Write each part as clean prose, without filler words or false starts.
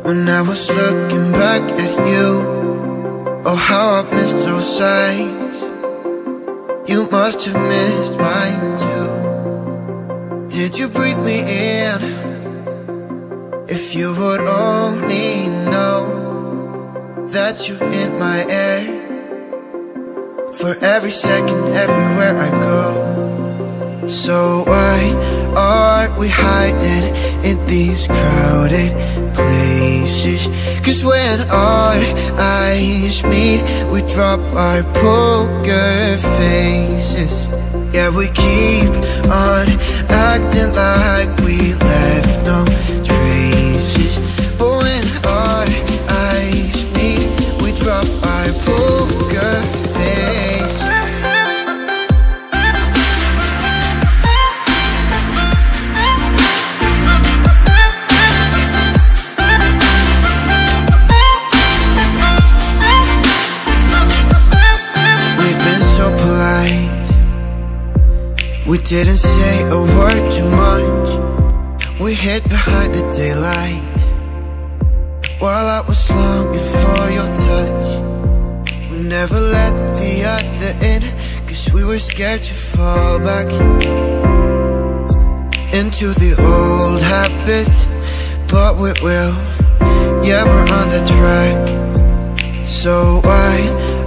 When I was looking back at you, oh how I've missed those sights. You must have missed mine too. Did you breathe me in? If you would only know that you're in my air, for every second, everywhere I go. So why are we hiding in these crowded places? 'Cause when our eyes meet, we drop our poker faces. Yeah, we keep on acting like we left no traces. But when our eyes meet, we drop our poker faces. We didn't say a word too much. We hid behind the daylight while I was longing for your touch. We never let the other in, 'cause we were scared to fall back into the old habits. But we will, yeah, we're on the track. So why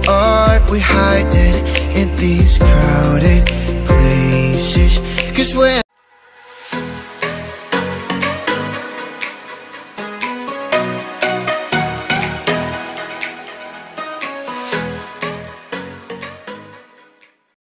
are we hiding in these crowded places?